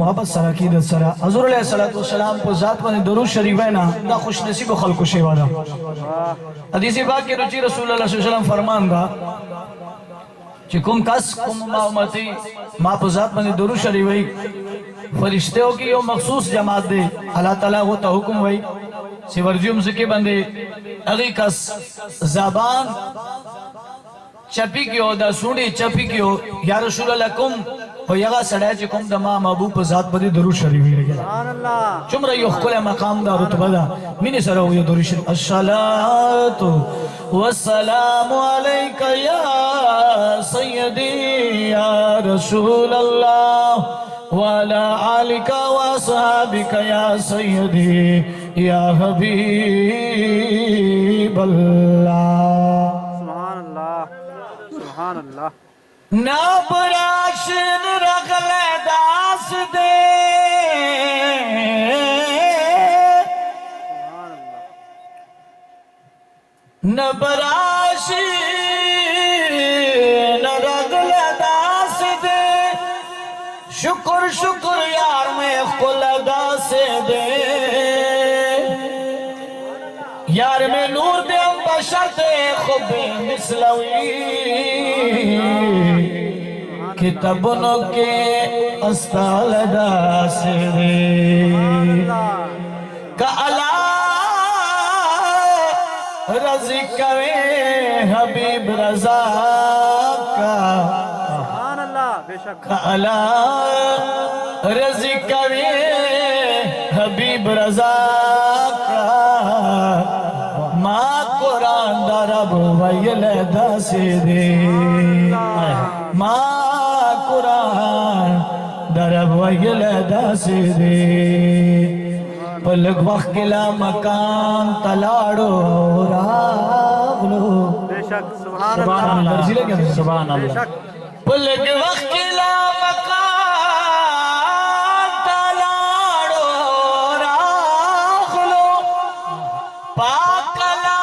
محبت سره کی د سره حضور علیہ الصلوۃ والسلام په ذات باندې درود شریف وینا دا خوش نصیب خلکو شیوا ده حدیث پاک کې رسول الله صلی الله علیه وسلم فرمان دا چې کوم کس کوم امتی ما په ذات باندې درود شریف وی فرشتوں کی یو مخصوص جماعت دے اللہ تعالیٰ وہ تا حکم وی سی ورجیم سکے بندے اگی کس زبان چپی کیو دا سونڈی چپی کیو یا رسول اللہ کم و یغا سڑے چی کم دا ما محبوب ذات بدی درود شریفی لگے چمرا یو خکل مقام دا رتبہ دا منی سرہو یہ درود شریف الصلاة والسلام علیکہ یا سیدی یا رسول اللہ وعلى آلك وصحابك يا سيدي يا حبيب الله سبحان الله سبحان الله نبراشن رغل داس دے نبراشن رغل داس دے شکر شکر یار میں خلدا سے دے یار میں نور دے بشر دے خوب مثلوی کتابوں کے استال دا سے دے کہ اللہ رضی کرے حبیب رضا کا اللہ رضی کرے حبیب رضا کا ماں قرآن درب ویل دس دے ماں قرآن درب ویل دس دے پلک وقت کلا مکان تلاڑو راغلو سبحان اللہ سبحان اللہ پلک وقت کلا مکان تلاڑو راغلو پاکلا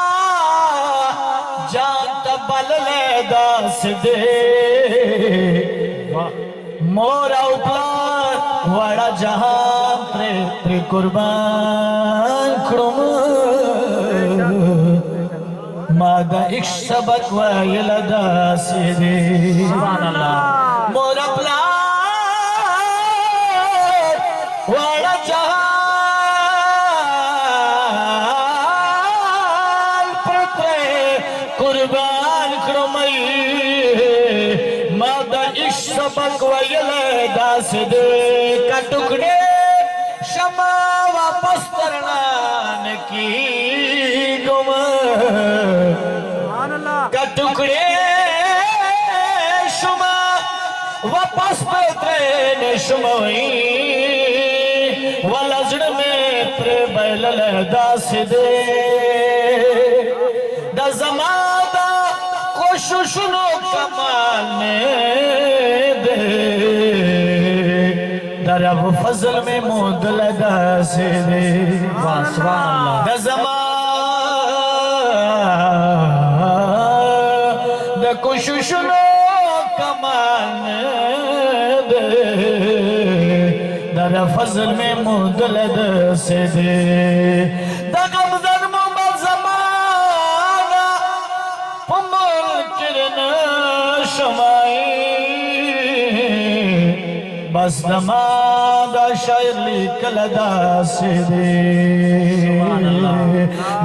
جان تبل لے داس دے مورا اوپر وڑا جہاں تری قربان کھڑم مادہ ایک سبق ویل داس دے سبحان اللہ مورا پلار وڑا جہاں پرترے قربان کھڑمائی مادہ ایک سبق ویل داس دے کا ٹکڑے شمع واپس کرنان کی گم کا ٹکڑے شمع واپس پترین شمعی والازڑ میں پر بیلل داس دے دا زمادہ کوششنو کمان دے درب فضل میں مدل داس دے سبحان اللہ دا زمان دا کوششنو کمان دے درب فضل میں مدل داس دے دا غمزن محمد زمانہ پمال کرن شمائی بس نمادا شاعر لکل داس دے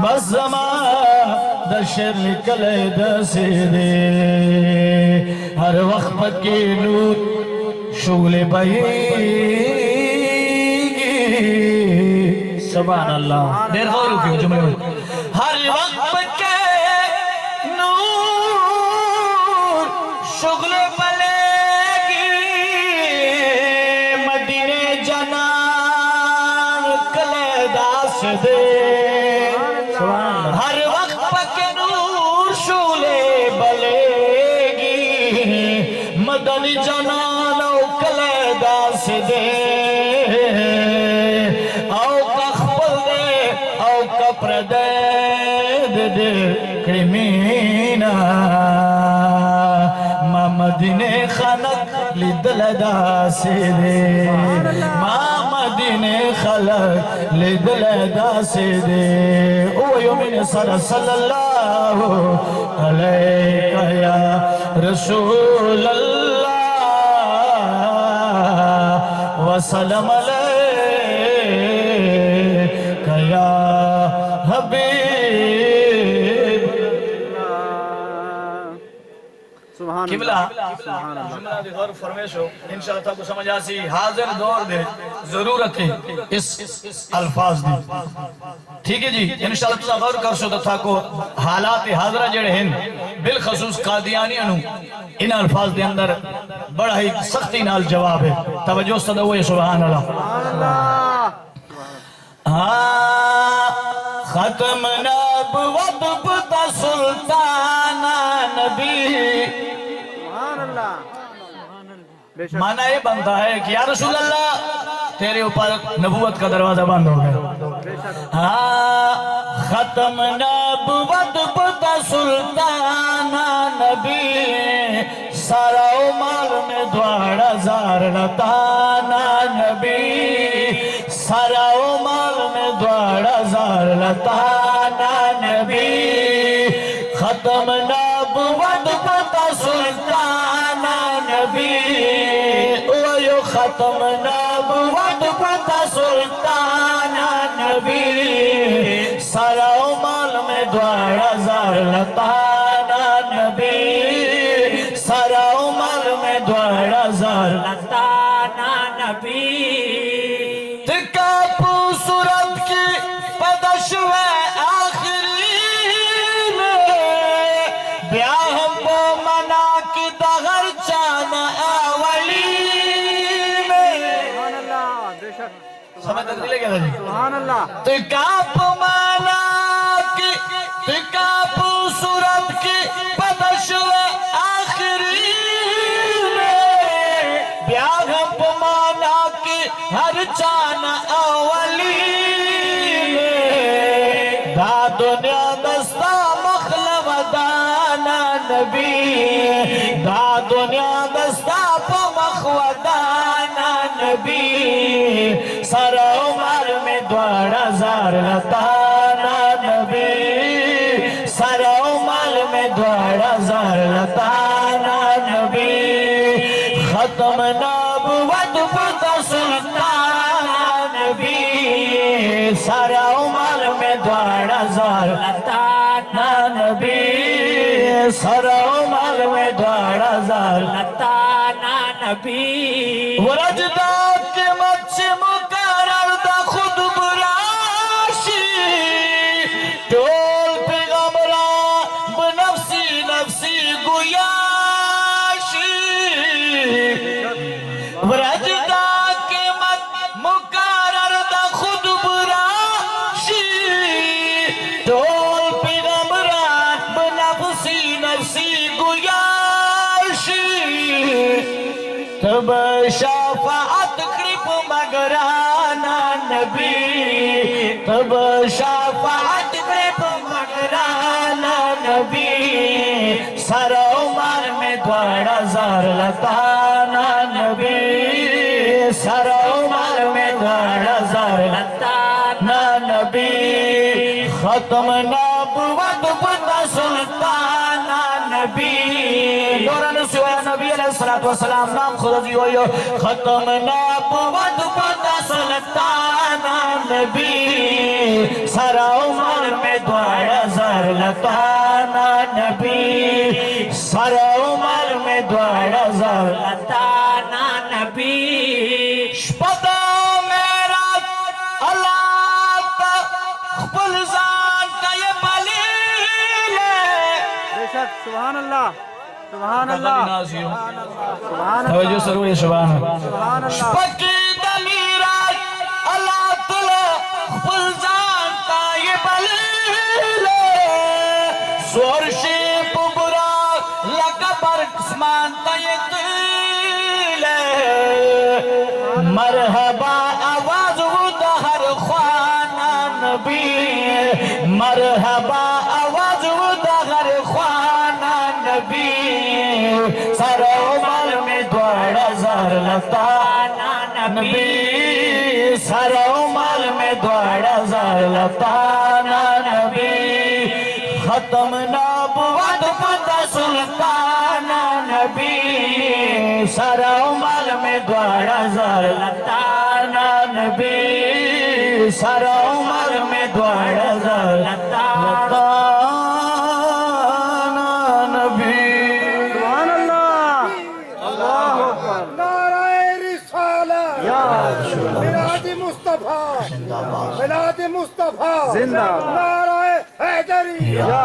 بس نمادا شاعر لکل داس دے ہر وقت پکی نور شغل بہیگی سبحان اللہ دیر غور کیوں جمعے ہوئی ہر وقت پکی نور شغل بہیگی دے ہر وقت پک نور شولے بلے گی مدنی جنان او کلے داس دے او کخبل دے او کپر دے دے کرمینا مدنی خانق لدل داس دے خلق لدل داسي دي ويومين صلى الله عليك يا رسول الله وسلم عليك يا حبيب سبحان قبلہ اللہ سبحان اللہ جملہ دی غور فرمیش ہو انشاءاللہ تک کو سمجھ آسی حاضر دور دے ضرورت ہے اس الفاظ دی ٹھیک ہے جی انشاءاللہ تک غور کر سو تھا کو حالات حاضرہ جڑے ہیں بالخصوص قادیانی انہوں ان الفاظ دے اندر بڑا ہی سختی نال جواب ہے توجہ صدوے سبحان اللہ ختم نبوت پتا سلطان نبی سبحان اللہ بے شک معنی یہ بنتا ہے کہ یا رسول اللہ تیرے اوپر نبوت کا دروازہ بند ہو گیا بے شک ختم نبوت پتا سلطان نبی سارا مال میں دوڑا زار لتانا نبی سارا مال میں دوڑا زار لتانا نبی ختم نبوت پتا سلطان نبی ویو ختم نبوت پتا سلطان نبی سارا مال میں دوڑا زار لتانا نبی سارا مال میں دوڑا زار لتانا نبی تکاپو صورت کی پدشوے آخری میں بیاہم پو منا کی دغر چانا اولی میں سبحان اللہ بے شک سمجھ تک دلے گیا تھا جی سبحان اللہ تکاپ مانا کی تکاپ صورت کی پدشوے آخری میں بیاہم مانا کی ہر چانا اولی میں دا دنیا دستا مخلب دانا نبی دا دنیا دستا مخودانا نبی سر عمر میں دوڑا زار لتانا نبی سر عمر میں دوڑا زار لتانا نبی ختم نبوت پتا سلطان نبی سر عمر میں دوڑا زار لتانا نبی سر عمر میں دوڑا زار لتانا نبی ورجدہ کے مچ مقرر دا خود براشی ٹول پیغمرہ بنفسی نفسی گویاشی ورجدہ کے مچ مقرر دا خود براشی ٹول پیغمرہ بنفسی نفسی گویاشی تب شفاعت قریب مگرانا نبی تب شفاعت قریب مگرانا نبی سر عمر میں دوڑا زار لتانا نبی سر عمر میں دوڑا زار لتانا نبی ختم نبوت پتا سلطان نبی دوران سویا نبی علیہ السلام نام خدا جی ہوئیو ختم نبوت پتا سلطان نبی سر عمر میں دوڑا زار لتانا نبی سر عمر میں دوڑا زار لتانا نبی شپتا میرا اللہ خپل زان کا یہ بلیل بے شک سبحان اللہ سبحان اللہ سبحان توجہ اللہ ضرور ہے سبحان اللہ سبحان اللہ شپکی دمیرات اللہ تعالی خپل زان کا یہ بلیل سور شیپ برا لگا پر قسمان کا یہ قیل مرحبا آواز وہ دہر خوانا نبی مرحبا آواز وہ دہر خوانا نبی سر عمر میں دوڑا زار لتانا نبی سارا عمر میں دوڑا زلطانہ نبی ختم نبوت پتہ سلطانہ نبی سارا عمر میں دوڑا زلطانہ نبی سارا عمر میں دوڑا زلطانہ نبی سبحان اللہ اللہ اکبر نعرہ رسالت یا میلاد مصطفیٰ میلاد مصطفیٰ زندہ نعرہ حیدری یا